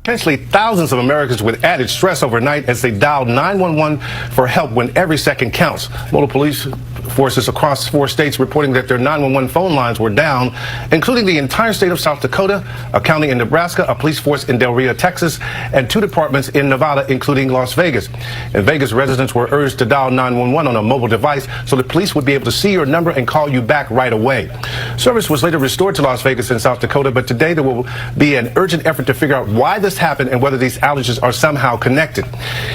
Potentially thousands of Americans with added stress overnight as they dialed 911 for help when every second counts. Local police forces across 4 states reporting that their 911 phone lines were down, including the entire state of South Dakota, a county in Nebraska, a police force in Del Rio, Texas, and 2 departments in Nevada, including Las Vegas. In Vegas, residents were urged to dial 911 on a mobile device so the police would be able to see your number and call you back right away. Service was later restored to Las Vegas and South Dakota, but today there will be an urgent effort to figure out why this happened and whether these outages are somehow connected.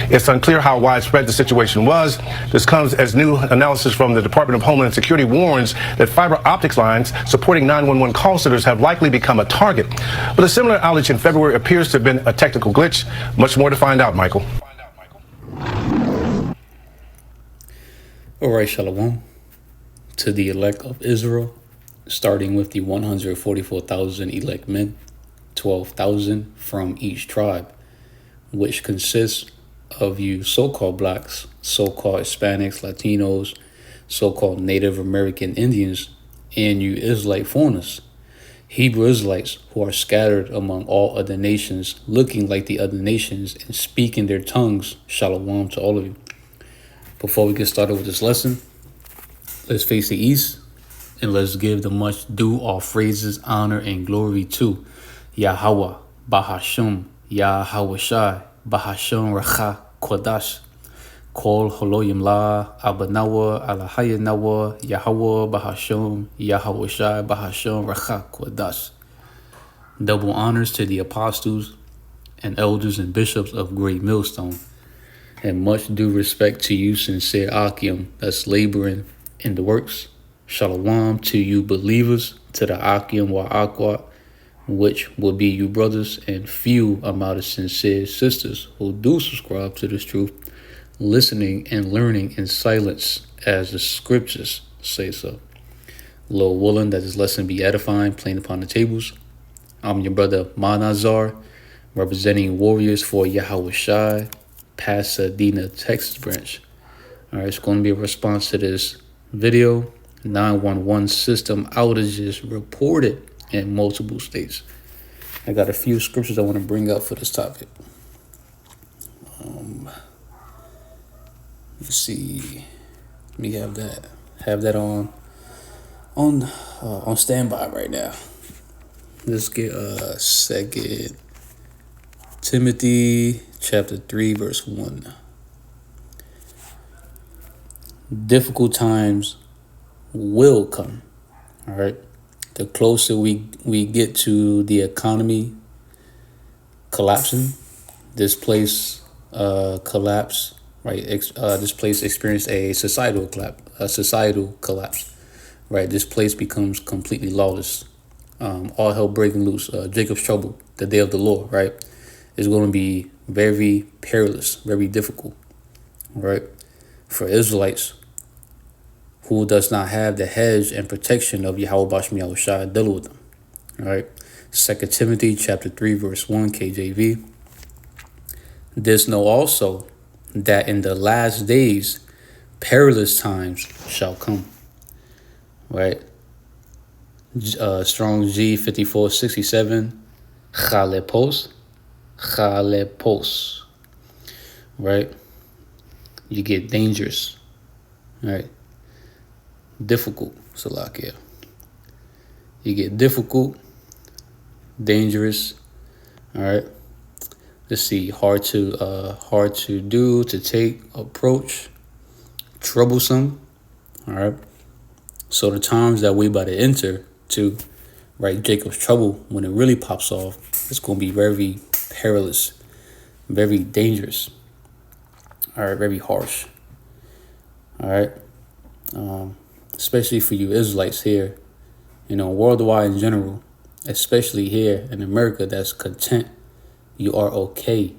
It's unclear how widespread the situation was. This comes as new analysis from the Department of Homeland Security warns that fiber optic lines supporting 911 call centers have likely become a target. But a similar outage in February appears to have been a technical glitch. Much more to find out, Michael. All right, Shalom to the elect of Israel, starting with the 144,000 elect men, 12,000 from each tribe, which consists of you so-called blacks, so-called Hispanics, Latinos, so-called Native American Indians, and you Israelite foreigners, Hebrew Israelites who are scattered among all other nations, looking like the other nations and speaking their tongues. Shalom to all of you. Before we get started with this lesson, let's face the East and let's give the much due all phrases, honor, and glory to YAHAWAH, BAHASHAM, YAHAWASHI, BAHASHAM, QaDash, Halalyam la, NAWA, NAWA, YAHAWAH, BAHASHAM, YAHAWASHI, BAHASHAM, QaDash. Double honors to the apostles and elders and bishops of Great Millstone, and much due respect to you sincere Akim that's laboring in the works. Shalom to you believers, to the Akim wa Aqua, which will be you brothers, and few amount of sincere sisters who do subscribe to this truth, listening and learning in silence as the scriptures say so. Lord willing that this lesson be edifying, plain upon the tables. I'm your brother Manazar, representing warriors for YAHAWASHI, Pasadena, Texas branch. All right, it's going to be a response to this video. 911 system outages reported in multiple states. I got a few scriptures I want to bring up for this topic. Let's see. Let me have that on standby right now. Let's get 2 Timothy chapter 3 verse 1. Difficult times will come. All right. The closer we get to the economy collapsing, this place collapse, right? This place experienced a societal collapse, right? This place becomes completely lawless. All hell breaking loose. Jacob's trouble, the day of the Lord, right? Is going to be very perilous, very difficult, right? For Israelites who does not have the hedge and protection of YAHAWAHSHI dealing with them. All right. 2 Timothy chapter 3 verse 1 KJV. This know also that in the last days perilous times shall come. Right. Strong G 5467. Chalepos. Right. You get dangerous. Right. Difficult, Salakia. You get difficult, dangerous. All right. Let's see. Hard to do, to take, approach, troublesome. All right. So the times that we about to enter to, right, Jacob's trouble, when it really pops off, it's going to be very perilous, very dangerous. All right. Very harsh. All right. Especially for you Israelites here, worldwide in general, especially here in America, that's content. You are okay.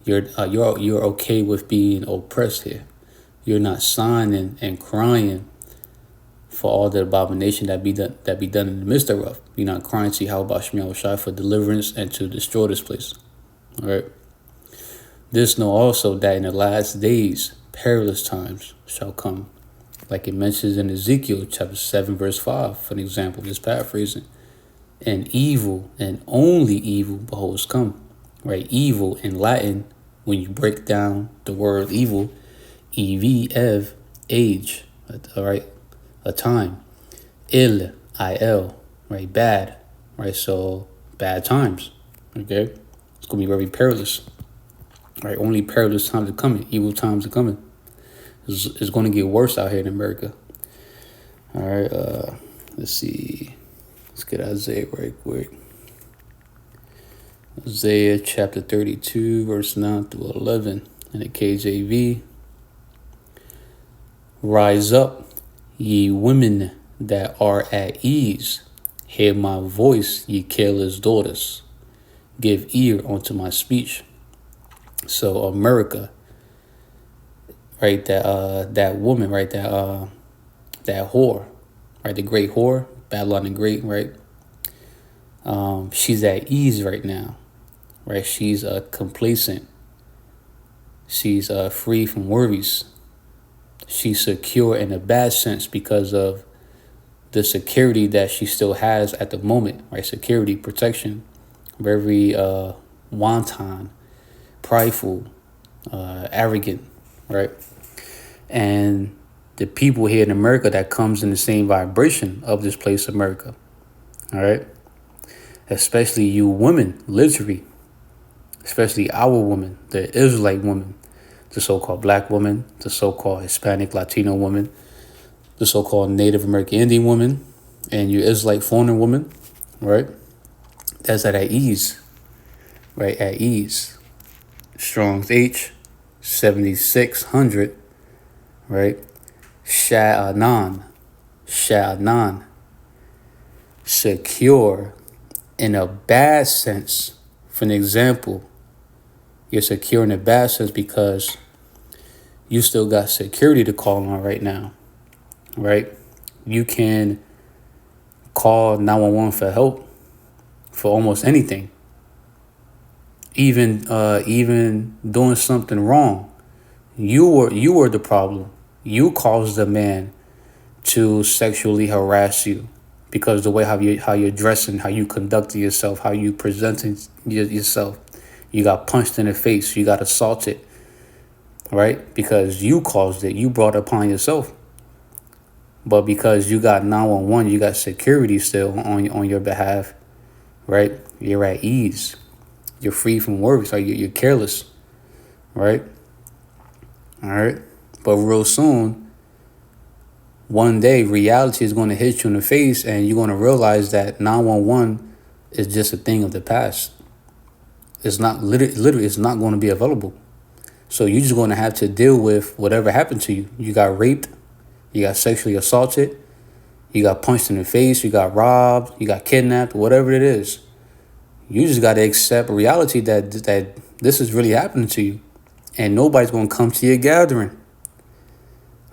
You're okay with being oppressed here. You're not sighing and crying for all the abomination that be done in the midst thereof. You're not crying to YAHAWASHI for deliverance and to destroy this place. All right. This know also that in the last days perilous times shall come. Like it mentions in Ezekiel chapter 7, verse 5, for an example, just paraphrasing. And evil, and only evil, beholds come. right? Evil in Latin, when you break down the word evil, ev, age, all right, a time. Il, right, bad, right? So bad times, okay? It's gonna be very perilous, right? Only perilous times are coming. Evil times are coming. It's going to get worse out here in America. All right, let's see. Let's get Isaiah right quick. Isaiah chapter 32, verse 9 through 11 in the KJV. Rise up, ye women that are at ease. Hear my voice, ye careless daughters. Give ear unto my speech. So America, right, that woman, right, that whore, right, the great whore, Babylon the Great, right? She's at ease right now, right? She's complacent. She's free from worries. She's secure in a bad sense because of the security that she still has at the moment, right? Security, protection, very wanton, prideful, arrogant, right? And the people here in America that comes in the same vibration of this place, America, all right? Especially you women, literally, especially our women, the Israelite women, the so-called black woman, the so-called Hispanic Latino woman, the so-called Native American Indian woman, and your Israelite foreigner woman, right? That's at ease, right? At ease. Strong's H, 7600, right? Sha'anan, secure in a bad sense. For an example, you're secure in a bad sense because you still got security to call on right now, right? You can call 911 for help for almost anything. Even doing something wrong. You were the problem. You caused the man to sexually harass you because the way how you're dressing, how you conducting yourself, how you presenting yourself. You got punched in the face. You got assaulted, right? Because you caused it. You brought it upon yourself. But because you got 911, you got security still on your behalf, right? You're at ease. You're free from worries. Like you're careless, right? All right. But real soon, one day, reality is going to hit you in the face and you're going to realize that 911 is just a thing of the past. It's not literally, it's not going to be available. So you're just going to have to deal with whatever happened to you. You got raped. You got sexually assaulted. You got punched in the face. You got robbed. You got kidnapped. Whatever it is. You just got to accept reality that this is really happening to you. And nobody's going to come to your gathering.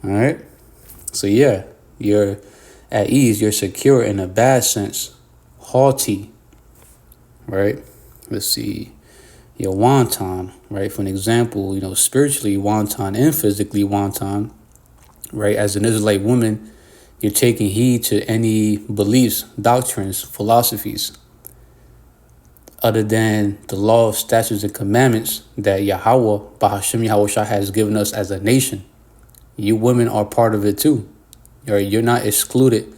All right? So, yeah, you're at ease. You're secure in a bad sense. Haughty. Right? Let's see. You're wanton. Right? For an example, spiritually wanton and physically wanton. Right? As an Israelite woman, you're taking heed to any beliefs, doctrines, philosophies, other than the law, statutes, and commandments that Yahawah, BAHASHAM, YAHAWASHI has given us as a nation. You women are part of it too. You're not excluded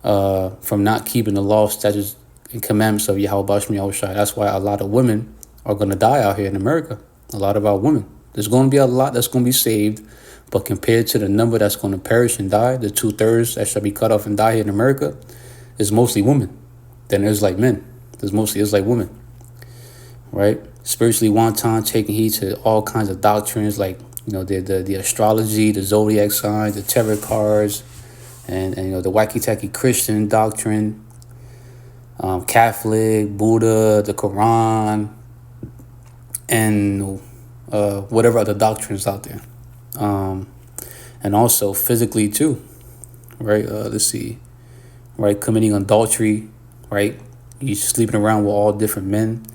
from not keeping the law, statutes, and commandments of Yahawah, BAHASHAM, YAHAWASHI. That's why a lot of women are going to die out here in America. A lot of our women. There's going to be a lot that's going to be saved, but compared to the number that's going to perish and die, the 2/3 that shall be cut off and die here in America, is mostly women. Then there's like men. There's mostly Israelite women, right? Spiritually wanton, taking heed to all kinds of doctrines like, the astrology, the zodiac signs, the tarot cards, and the wacky-tacky Christian doctrine, Catholic, Buddha, the Quran, and whatever other doctrines out there. And also physically too, right? Let's see, right? Committing adultery, right? You sleeping around with all different men,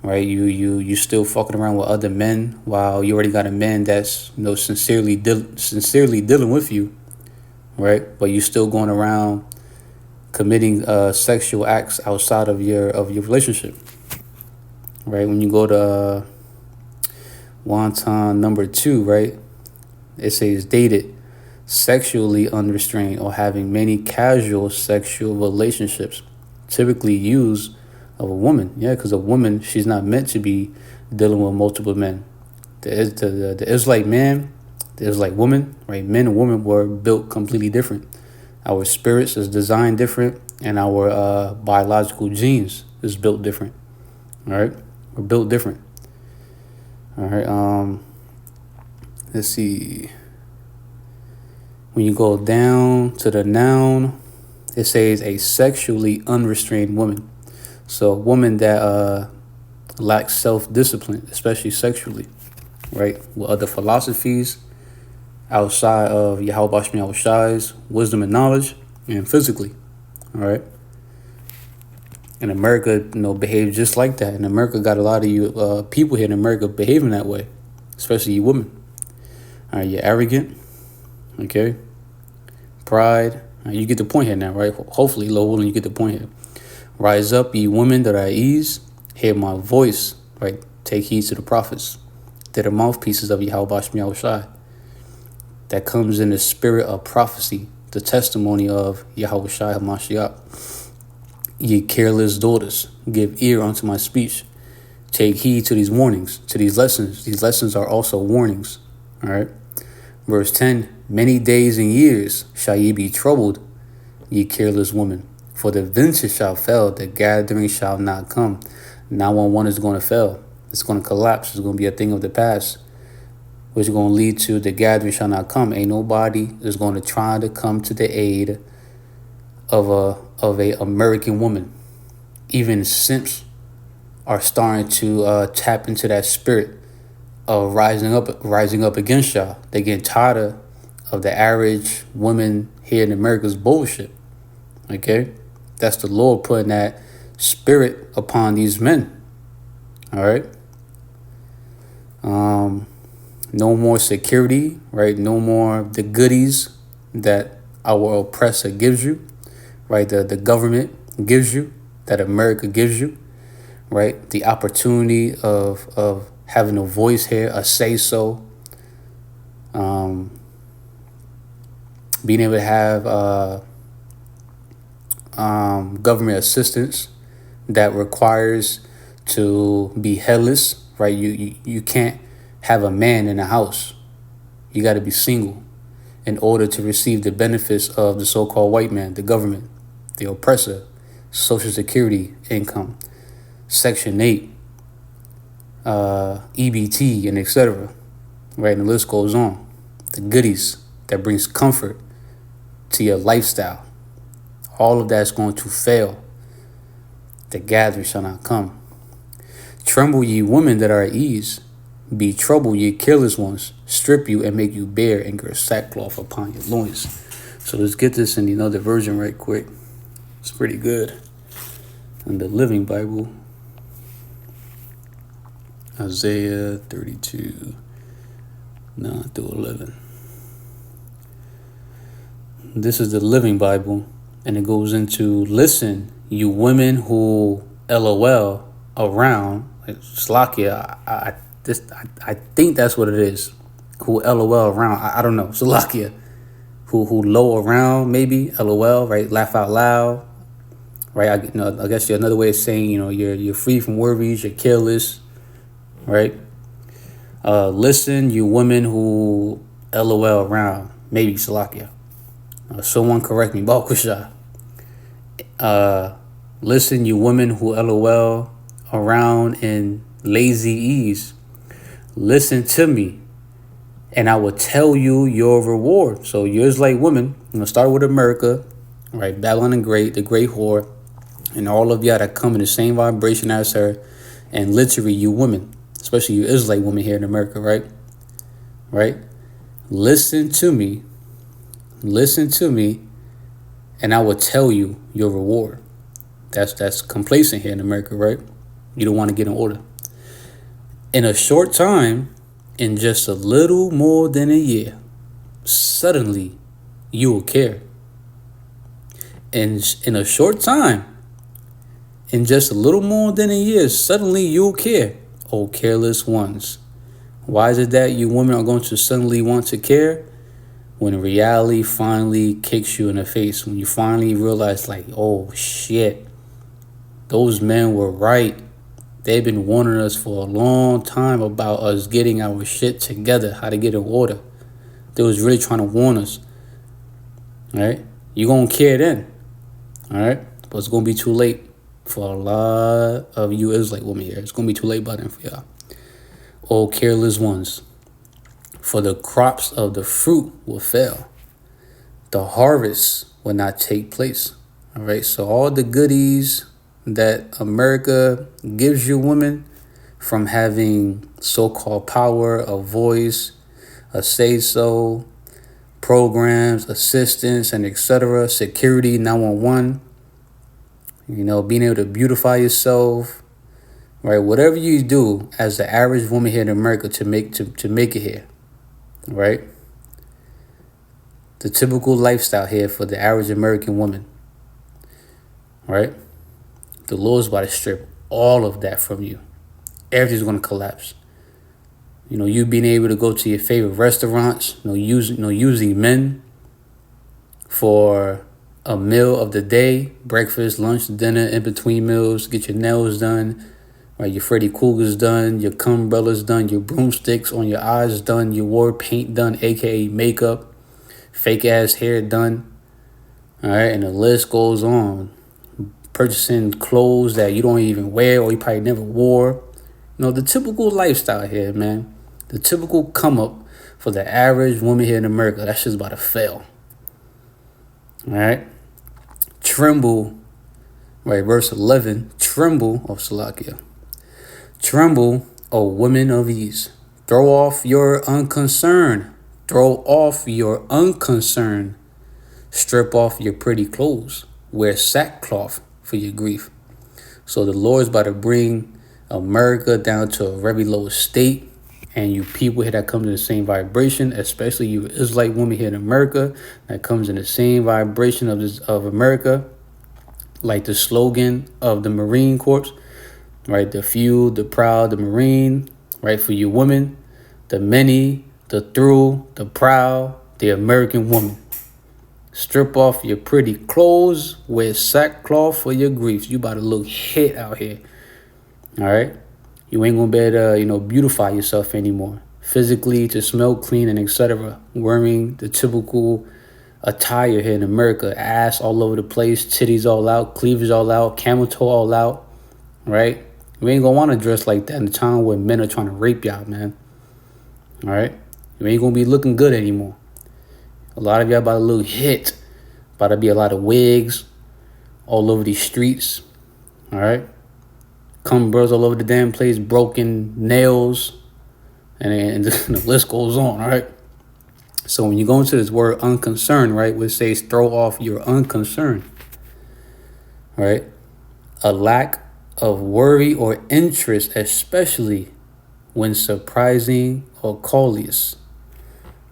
right? You still fucking around with other men while you already got a man that's sincerely dealing with you, right? But you still going around committing sexual acts outside of your relationship, right? When you go to wonton number 2, right? It says dated, sexually unrestrained, or having many casual sexual relationships, typically used of a woman. Yeah, because a woman, she's not meant to be dealing with multiple men. The Israelite man, the Israelite woman, right? Men and women were built completely different. Our spirits is designed different, and our biological genes is built different. All right, we're built different. All right. Let's see. When you go down to the noun, it says a sexually unrestrained woman. So a woman that lacks self-discipline, especially sexually, right? With other philosophies outside of YAHAWAHSHI's wisdom and knowledge, and physically, all right? And America, behaves just like that. And America got a lot of you people here in America behaving that way, especially you women. All right, you're arrogant, okay? Pride. You get the point here now, right? Hopefully, Lord willing, you get the point here. Rise up, ye women that are at ease. Hear my voice, right? Take heed to the prophets. They're the mouthpieces of YAHAWASHI. That comes in the spirit of prophecy, the testimony of YAHAWASHI HaMashiach. Ye careless daughters, give ear unto my speech. Take heed to these warnings, to these lessons. These lessons are also warnings, all right? Verse 10, many days and years shall ye be troubled, ye careless woman. For the vintage shall fail, the gathering shall not come. 911 is going to fail. It's going to collapse. It's going to be a thing of the past, which is going to lead to the gathering shall not come. Ain't nobody is going to try to come to the aid of a American woman. Even simps are starting to tap into that spirit of rising up against y'all. They getting tired of the average woman here in America's bullshit. Okay, that's the Lord putting that spirit upon these men. All right. No more security, right? No more the goodies that our oppressor gives you, right? The government gives you, that America gives you, right? The opportunity of having a voice here, a say-so, being able to have government assistance that requires to be headless, right? You can't have a man in the house. You got to be single in order to receive the benefits of the so-called white man, the government, the oppressor, Social Security income, Section 8, EBT, and etc. Right, and the list goes on. The goodies that brings comfort to your lifestyle. All of that's going to fail. The gathering shall not come. Tremble ye women that are at ease. Be troubled ye careless ones. Strip you and make you bare and gird sackcloth upon your loins. So let's get this in another version right quick. It's pretty good. In the Living Bible, Isaiah 32, 9 through 11. This is the Living Bible, and it goes into, listen, you women who LOL around, like Slakia, I think that's what it is, who LOL around, I don't know, Slakia, who low around, maybe, LOL, right, laugh out loud, right, I guess another way of saying, you're free from worries, you're careless, right, listen, you women who LOL around, maybe Salakia. Someone correct me, Balkusha. Listen, you women who LOL around in lazy ease. Listen to me, and I will tell you your reward. So yours like women, start with America, right? Babylon the Great whore, and all of y'all that come in the same vibration as her, and literally you women, especially you Israelite women here in America, right? Right? Listen to me, and I will tell you your reward. That's complacent here in America, right? You don't want to get in order. In a short time, in just a little more than a year, suddenly you will care. And in a short time, in just a little more than a year, suddenly you'll care. Oh, careless ones. Why is it that you women are going to suddenly want to care? When reality finally kicks you in the face. When you finally realize, like, oh, shit. Those men were right. They've been warning us for a long time about us getting our shit together, how to get in order. They was really trying to warn us. All right? You're going to care then. All right? But it's going to be too late for a lot of you Israelite women here. It's going to be too late by then for y'all. Oh, careless ones. For the crops of the fruit will fail. The harvest will not take place. All right? So all the goodies that America gives you women, from having so-called power, a voice, a say-so, programs, assistance, and etc., security, 911, being able to beautify yourself, right? Whatever you do as the average woman here in America to make it here, right? The typical lifestyle here for the average American woman, right? The Lord's about to strip all of that from you. Everything's going to collapse. You being able to go to your favorite restaurants, using men for a meal of the day, breakfast, lunch, dinner, in between meals, get your nails done, right? Your Freddy Krueger's done, your cum umbrellas done, your broomsticks on your eyes done, your war paint done, aka makeup, fake ass hair done. All right, and the list goes on. Purchasing clothes that you don't even wear or you probably never wore. The typical lifestyle here, man. The typical come up for the average woman here in America. That shit's about to fail. All right. Tremble. Right, verse 11. Tremble, Salakia. Tremble, O women of ease. Throw off your unconcern. Throw off your unconcern. Strip off your pretty clothes. Wear sackcloth for your grief. So the Lord's about to bring America down to a very low state, and you people here that come to the same vibration, especially you Israelite women here in America that comes in the same vibration of America, like the slogan of the Marine Corps, right? The few, the proud, the Marine, right? For you women, the many, the through, the proud, the American woman. Strip off your pretty clothes, wear sackcloth for your griefs. You about to look hit out here. All right? You ain't going to be able to, beautify yourself anymore. Physically, to smell clean and etc. Wearing the typical attire here in America. Ass all over the place, titties all out, cleavage all out, camel toe all out. Right? You ain't going to want to dress like that in a time where men are trying to rape y'all, man. All right? You ain't going to be looking good anymore. A lot of y'all about to look hit. About to be a lot of wigs all over these streets. All right? Cum bros all over the damn place. Broken nails. And the list goes on, all right? So when you go into this word unconcerned, right? Which says throw off your unconcern. All right? A lack of worry or interest, especially when surprising or curious.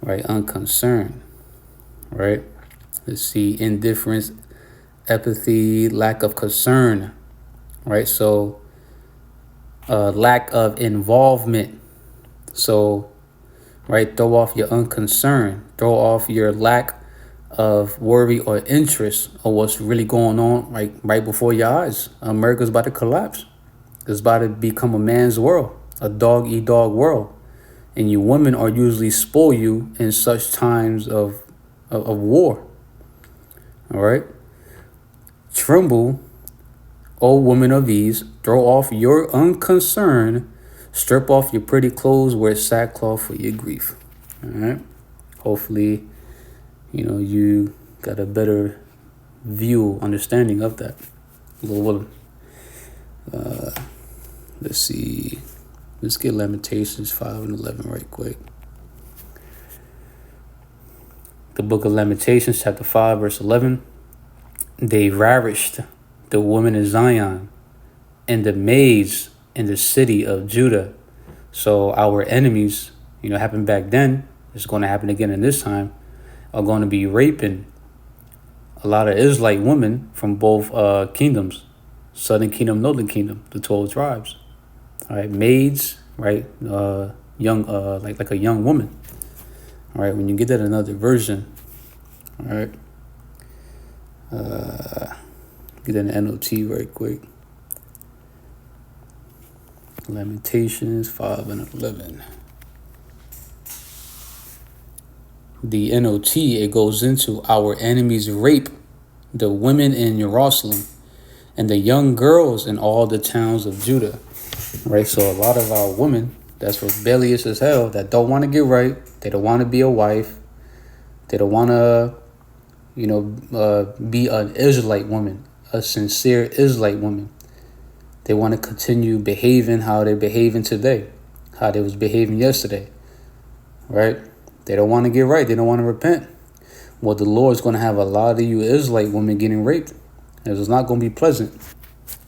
Right? Unconcerned. Right? Let's see. Indifference, apathy, lack of concern. Right? So, lack of involvement. So, right? Throw off your unconcern. Throw off your lack of worry or interest of what's really going on right before your eyes. America's about to collapse. It's about to become a man's world, a dog-eat-dog world. And you women are usually spoil you in such times of war. All right? Tremble, O woman of ease, throw off your unconcern, strip off your pretty clothes, wear sackcloth for your grief. All right? Hopefully, you got a better view, understanding of that. Let's see. Let's get Lamentations 5 and 11 right quick. The book of Lamentations, chapter 5, verse 11. They ravished the woman of Zion and the maids in the city of Judah. So our enemies, happened back then, it's going to happen again in this time, are going to be raping a lot of Israelite women from both kingdoms. Southern Kingdom, Northern Kingdom, the 12 tribes. All right, maids, right? Young, like a young woman. All right, when you get that another version, all right. Get that in NOT very quick. Lamentations 5 and 11. The NOT, it goes into our enemies rape the women in Jerusalem and the young girls in all the towns of Judah. Right, so a lot of our women that's rebellious as hell, that don't want to get right, they don't want to be a wife, they don't want to, be an Israelite woman, a sincere Israelite woman. They want to continue behaving how they're behaving today, how they was behaving yesterday, right? They don't want to get right. They don't want to repent. Well, the Lord's going to have a lot of you Israelite women getting raped. It's not going to be pleasant,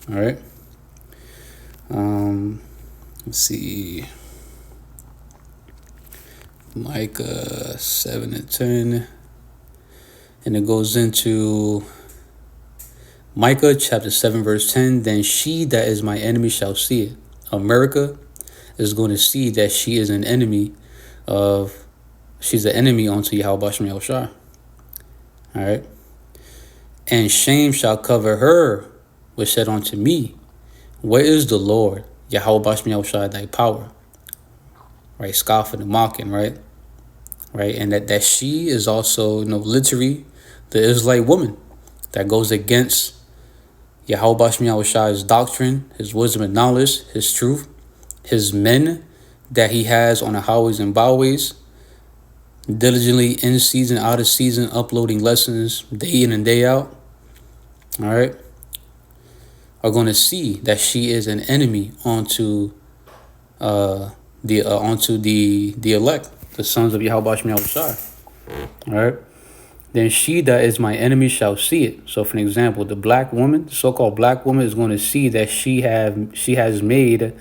all right? Let's see. Micah 7 and 10. And it goes into Micah chapter 7, verse 10. Then she that is my enemy shall see it. America is going to see that she is an enemy she's an enemy unto YAHAWASHI. All right. And shame shall cover her, which said unto me, where is the Lord, YAHAWASHI, thy power? Right, scoffing and mocking, right? Right, and that she is also, literally the Israelite woman that goes against YAHAWASHI's doctrine, his wisdom and knowledge, his truth, his men that he has on the highways and byways, diligently in season, out of season, uploading lessons day in and day out, all right, are going to see that she is an enemy onto the elect, the sons of YAHAWASHI. All right. Then she that is my enemy shall see it. So, for an example, the black woman, the so-called black woman, is going to see that she has made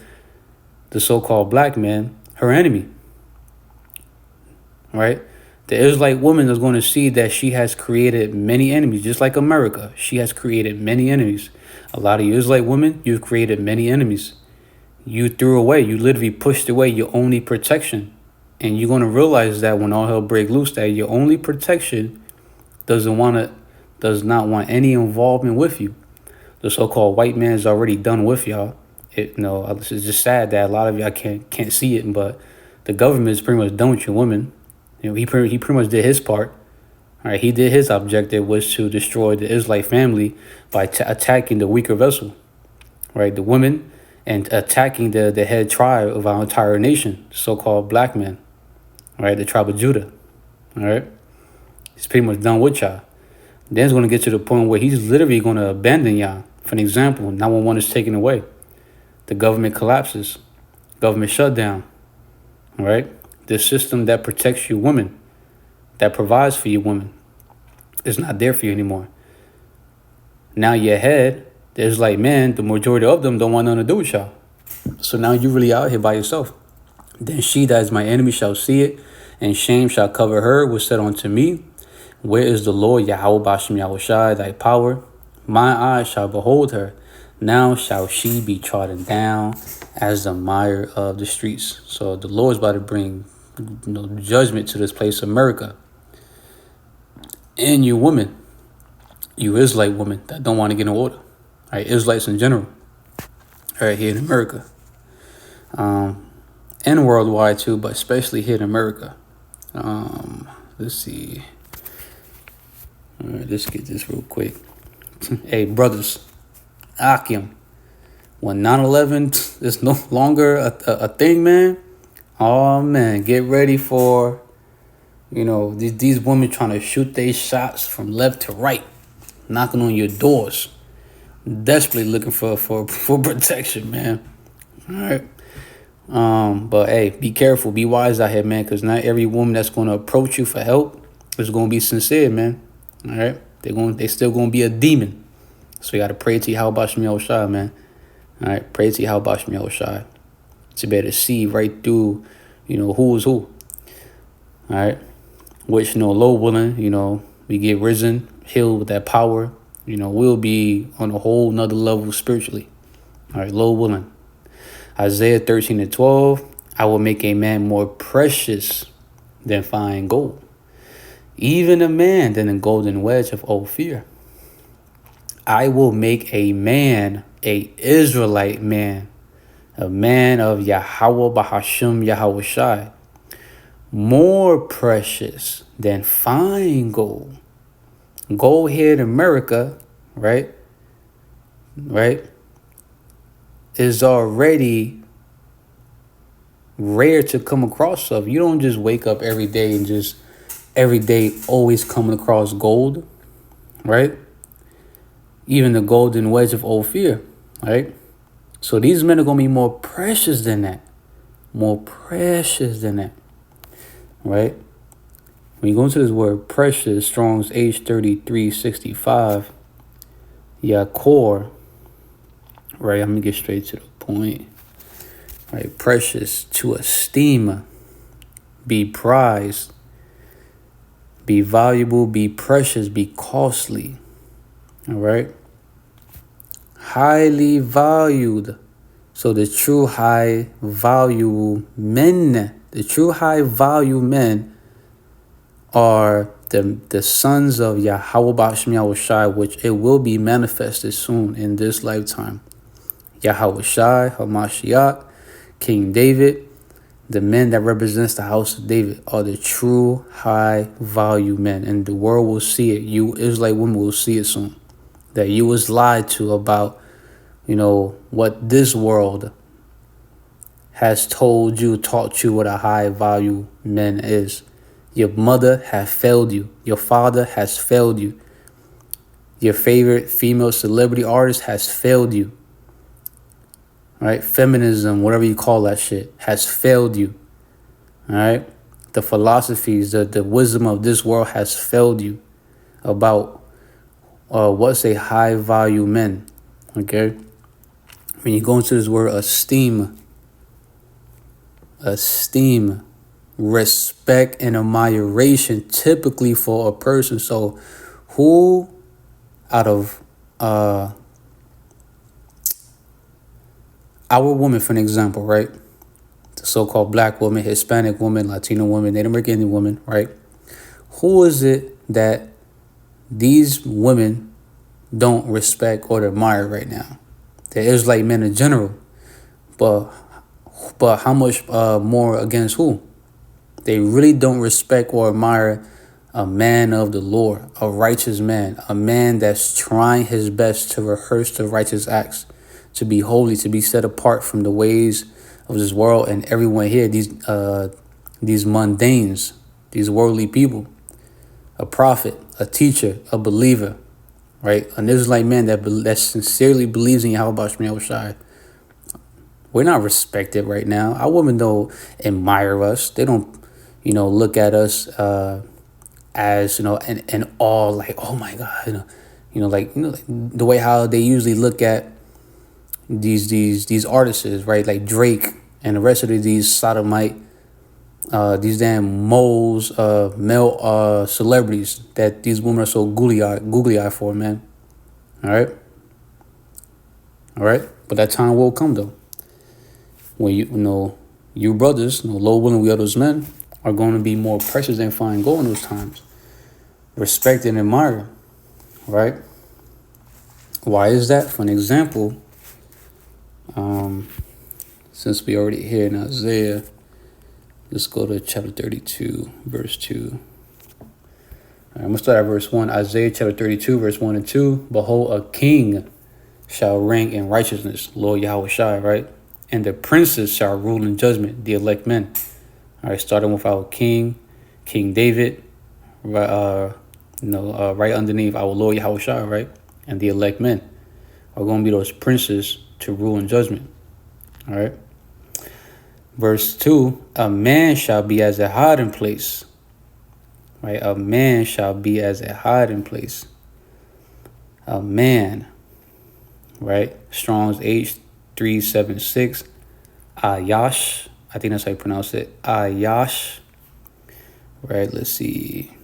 the so-called black man her enemy. Right? The Israelite woman is going to see that she has created many enemies, just like America. She has created many enemies. A lot of you Israelite women, you've created many enemies. You threw away, you literally pushed away your only protection. And you're going to realize that when all hell break loose, that your only protection does not want any involvement with you. The so-called white man is already done with y'all. It's just sad that a lot of y'all can't see it, but the government is pretty much done with your women. He pretty much did his part. All right, he did his objective was to destroy the Israelite family by attacking the weaker vessel, right, the women, and attacking the head tribe of our entire nation, so-called black man, all right, the tribe of Judah, all right. He's pretty much done with y'all. Then it's going to get to the point where he's literally going to abandon y'all. For an example, 911 is taken away. The government collapses. Government shutdown. All right? The system that protects you women, that provides for you women, is not there for you anymore. Now your head, there's like, man, the majority of them don't want nothing to do with y'all. So now you're really out here by yourself. Then she that is my enemy shall see it, and shame shall cover her, which said unto me, where is the Lord, YAHAWASHI, thy power? My eyes shall behold her. Now shall she be trodden down as the mire of the streets. So the Lord's about to bring judgment to this place, America. And you women, you Israelite women that don't want to get in order. All right, Israelites in general. All right, here in America. And worldwide too, but especially here in America. Let's see. All right, let's get this real quick. Hey, brothers, Akim, when 9/11 is no longer a thing, man, oh, man, get ready for, these women trying to shoot their shots from left to right, knocking on your doors, desperately looking for protection, man. All right. But, hey, be careful, be wise out here, man, because not every woman that's going to approach you for help is going to be sincere, man. All right, they still gonna be a demon, so you gotta pray to YAHAWASHI, man. All right, pray to YAHAWASHI to be able to see right through, who is who. All right, which Lord willing, we get risen, healed with that power, we'll be on a whole nother level spiritually. All right, Lord willing. Isaiah 13:12, I will make a man more precious than fine gold, even a man than a golden wedge of Ophir. I will make a man, a Israelite man, a man of YAHAWAH BAHASHAM YAHAWASHI, more precious than fine gold. Gold here in America, right, is already rare to come across of. You don't just wake up every day and just every day always coming across gold, right? Even the golden wedge of Ophir, right? So these men are going to be more precious than that. More precious than that, right? When you go into this word precious, Strong's H3365, Yakor, right? I'm going to get straight to the point. Right? Precious, to esteem, be prized, be valuable, be precious, be costly. All right? Highly valued. So the true high value men, are the sons of YAHAWASHI, which it will be manifested soon in this lifetime. YAHAWASHI, Hamashiach, King David, the men that represents the house of David are the true high value men, and the world will see it. You Israelite women will see it soon, that you was lied to about, what this world has told you, taught you what a high value man is. Your mother has failed you. Your father has failed you. Your favorite female celebrity artist has failed you. Right? Feminism, whatever you call that shit, has failed you. All right? The philosophies, the wisdom of this world has failed you about what's a high value man. Okay? When you go into this word esteem, respect and admiration typically for a person. So who out of our woman, for an example, right? The so-called black woman, Hispanic woman, Latino woman, Native American woman, right? Who is it that these women don't respect or admire right now? The Israelite men in general. But how much more against who? They really don't respect or admire a man of the Lord, a righteous man, a man that's trying his best to rehearse the righteous acts, to be holy, to be set apart from the ways of this world and everyone here, these mundanes, these worldly people, a prophet, a teacher, a believer, right? An Israelite man that sincerely believes in YAHAWASHI. We're not respected right now. Our women don't admire us. They don't, look at us as, in awe, like, oh my God, like the way how they usually look at these artists, right? Like Drake and the rest of these sodomite, these damn moles, male celebrities that these women are so googly eye for, man. All right. But that time will come though, when you brothers, Lord willing, we are those men, are going to be more precious than fine gold in those times. Respect and admire, right? Why is that? For an example, since we already here in Isaiah, let's go to chapter 32, verse 2. All right, I'm going to start at verse 1. Isaiah chapter 32, verse 1 and 2. Behold, a king shall reign in righteousness, Lord YAHAWASHI, right? And the princes shall rule in judgment, the elect men. All right, starting with our King David, right underneath our Lord YAHAWASHI, right? And the elect men are going to be those princes to rule in judgment. All right. Verse 2, a man shall be as a hiding place. Right? A man shall be as a hiding place. A man. Right? Strong's H376. Ayash. I think that's how you pronounce it. Ayash. Right? Let's see.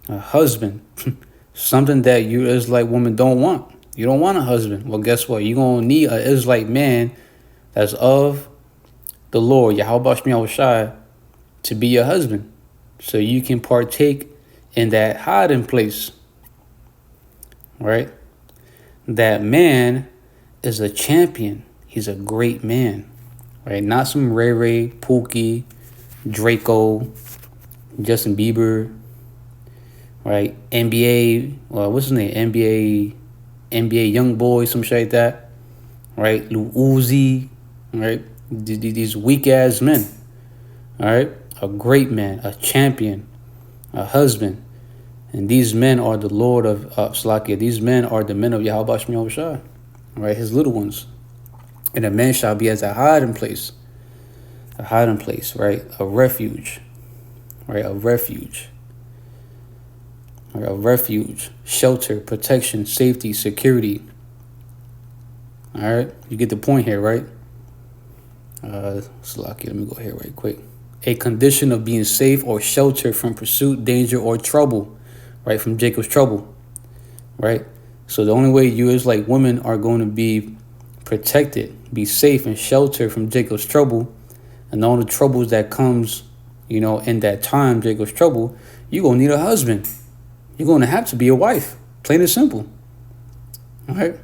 A husband. Something that you Israelite women don't want. You don't want a husband. Well, guess what? You're going to need an Israelite man that's of the Lord, YAHAWASHI, to be your husband. So you can partake in that hiding place. Right? That man is a champion. He's a great man. Right? Not some Ray Ray, Pookie, Draco, Justin Bieber. Right? NBA, what's his name? NBA young boy, some shit like that. Right? Lil Uzi. Right? These weak ass men. All right? A great man, a champion, a husband. And these men are the Lord of Salakia. These men are the men of YAHAWASHI. Right? His little ones. And a man shall be as a hiding place. A hiding place, right? A refuge. Right? A refuge. Right? A refuge. Shelter, protection, safety, security. All right? You get the point here, right? Salakia, let me go here right quick. A condition of being safe or sheltered from pursuit, danger, or trouble. Right? From Jacob's trouble. Right? So the only way you as like women are going to be protected, be safe and sheltered from Jacob's trouble, and all the troubles that comes, in that time, Jacob's trouble, you're going to need a husband. You're going to have to be a wife. Plain and simple. All right?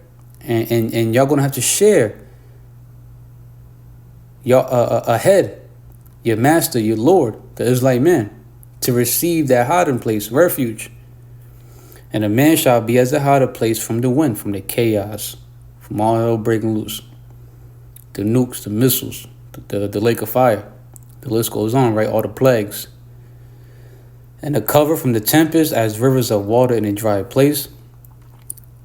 And y'all going to have to share your head, your master, your Lord, the Israelite man, to receive that hiding place, refuge. And a man shall be as a hiding place from the wind, from the chaos, from all hell breaking loose, the nukes, the missiles, the lake of fire. The list goes on, right? All the plagues. And a cover from the tempest as rivers of water in a dry place,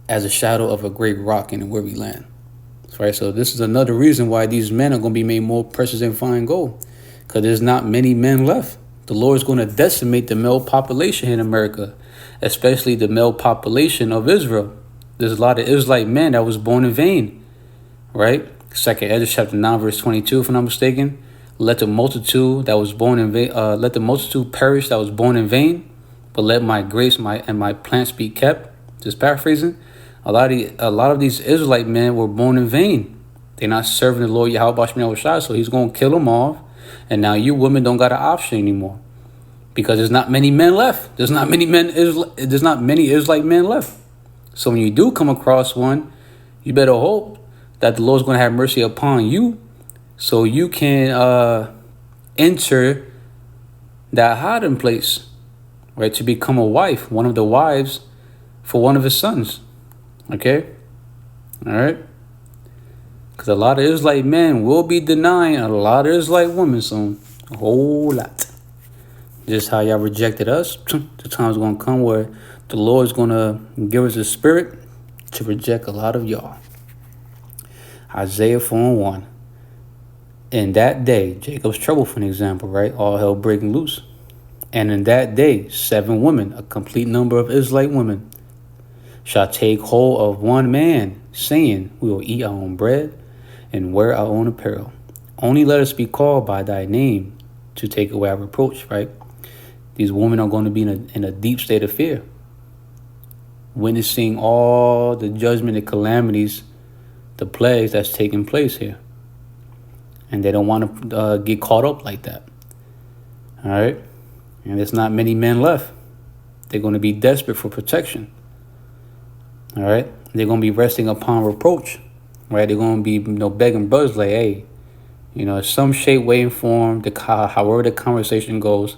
as a shadow of a great rock in a weary land. Right? So this is another reason why these men are going to be made more precious than fine gold, because there's not many men left. The Lord is going to decimate the male population in America, especially the male population of Israel. There's a lot of Israelite men that was born in vain, right? 2nd Ezra chapter 9 verse 22, if I'm not mistaken. Let the multitude that was born in vain, let the multitude perish that was born in vain, but let my grace and my plants be kept. Just paraphrasing. A lot of these Israelite men were born in vain. They're not serving the Lord YAHAWASHI, so he's going to kill them off. And now you women don't got an option anymore, because there's not many men left. There's not many Israelite men left. So when you do come across one, you better hope that the Lord's going to have mercy upon you, so you can enter that hiding place, right? To become a wife, one of the wives for one of his sons. Okay? All right? Because a lot of Israelite men will be denying a lot of Israelite women soon. A whole lot. Just how y'all rejected us. The time's going to come where the Lord's going to give us a spirit to reject a lot of y'all. Isaiah 4:1. In that day, Jacob's trouble, for an example, right? All hell breaking loose. And in that day, 7 women, a complete number of Israelite women, shall take hold of one man, saying, we will eat our own bread and wear our own apparel. Only let us be called by thy name to take away our reproach, right? These women are going to be in a deep state of fear, witnessing all the judgment and calamities, the plagues that's taking place here. And they don't want to get caught up like that. All right? And there's not many men left. They're going to be desperate for protection. All right? They're going to be resting upon reproach. Right? They're going to be begging brothers like, hey, some shape, way, and form, however the conversation goes,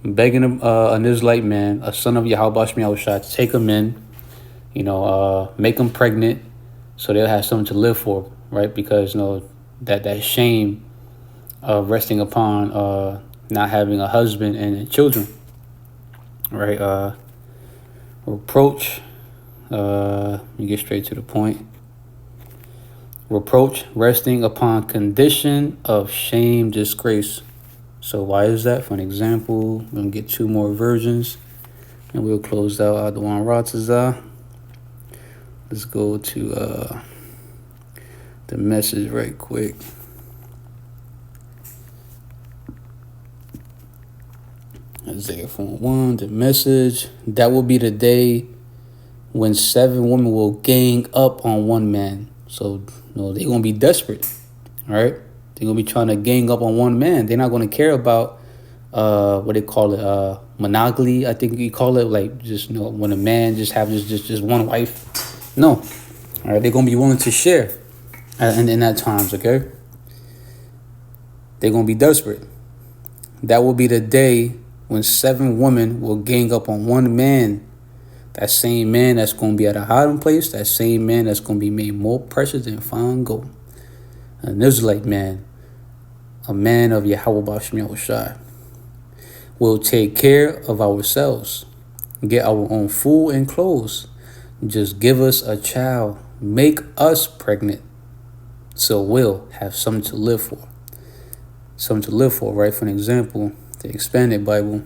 begging an Israelite man, a son of YAHAWASHI, to take them in, make them pregnant so they'll have something to live for, right? Because, that shame of resting upon not having a husband and children, right? Reproach, you get straight to the point. Reproach resting upon condition of shame, disgrace. So why is that? For an example, we're going to get 2 more versions, and we'll close out the one RAWCHAA. Let's go to the message right quick. Isaiah 4:1, the message. That will be the day when 7 women will gang up on 1 man. So, they're going to be desperate, all right? They're going to be trying to gang up on 1 man. They're not going to care about, what they call it, monogamy, I think you call it, like, just, when a man just have just 1 wife. No, all right? They're going to be willing to share in that times, okay? They're going to be desperate. That will be the day when 7 women will gang up on 1 man. That same man that's going to be at a hiding place, that same man that's going to be made more precious than fine gold. An Israelite man, a man of YAHAWAHSHI, will take care of ourselves, get our own food and clothes. Just give us a child, make us pregnant, so we'll have something to live for. Something to live for, right? For an example, the Expanded Bible,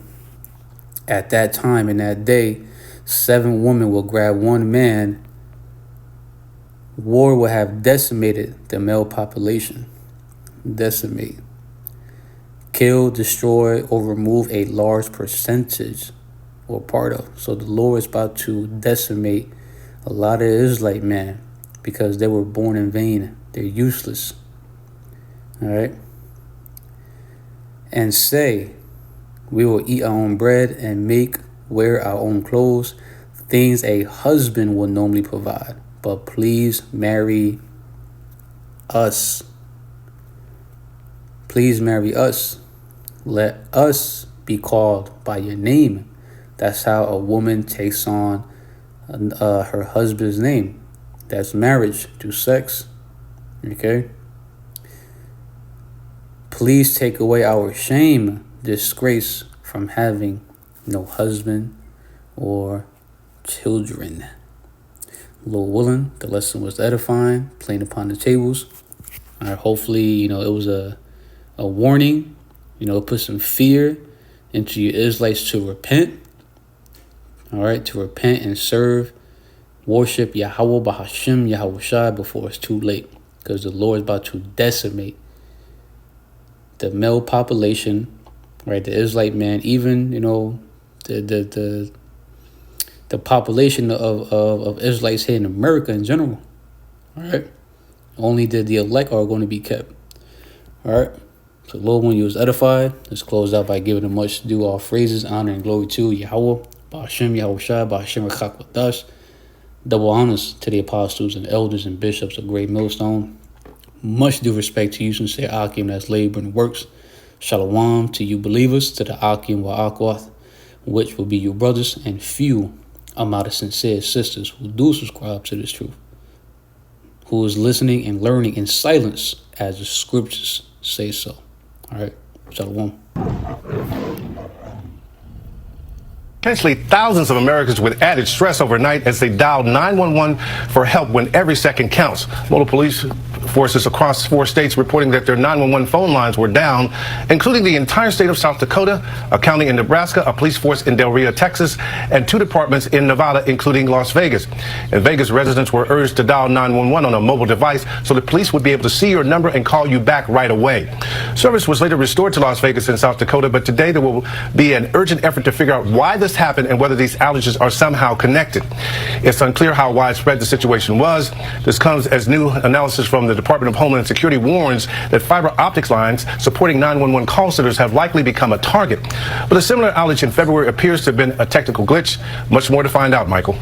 at that time, in that day, 7 women will grab 1 man. War will have decimated the male population. Decimate. Kill, destroy, or remove a large percentage or part of. So the Lord is about to decimate a lot of Israelite men because they were born in vain. They're useless. All right? And say, we will eat our own bread and wear our own clothes, things a husband will normally provide. But please marry us. Please marry us. Let us be called by your name. That's how a woman takes on her husband's name. That's marriage through sex. Okay? Please take away our shame, disgrace from having no husband or children. Lord willing, the lesson was edifying, playing upon the tables. All right, hopefully, it was a warning, put some fear into you Israelites to repent. All right, to repent and serve, worship Yahweh, BAHASHAM, YAHAWASHI before it's too late, because the Lord is about to decimate the male population, right? The Israelite man, even the population of Israelites here in America in general. All right, only the elect are going to be kept. All right, so Lord, when you was edified, let's close out by giving a much due all phrases, honor and glory to Yahweh, BAHASHAM, YAHWAHSHI, BAHASHAM, HAQADASH. Double honors to the apostles and elders and bishops of Great Millstone. Much due respect to you, sincere Akim, that's labor and works. Shalom to you believers, to the Akim wa Akwath, which will be your brothers, and few amount of sincere sisters who do subscribe to this truth, who is listening and learning in silence as the scriptures say so. All right, Shalom. Potentially thousands of Americans with added stress overnight as they dialed 911 for help when every second counts. Multiple police forces across 4 states reporting that their 911 phone lines were down, including the entire state of South Dakota, a county in Nebraska, a police force in Del Rio, Texas, and 2 departments in Nevada, including Las Vegas. In Vegas, residents were urged to dial 911 on a mobile device so the police would be able to see your number and call you back right away. Service was later restored to Las Vegas and South Dakota, but today there will be an urgent effort to figure out why this happened and whether these outages are somehow connected. It's unclear how widespread the situation was. This comes as new analysis from the Department of Homeland Security warns that fiber optic lines supporting 911 call centers have likely become a target. But a similar outage in February appears to have been a technical glitch. Much more to find out, Michael.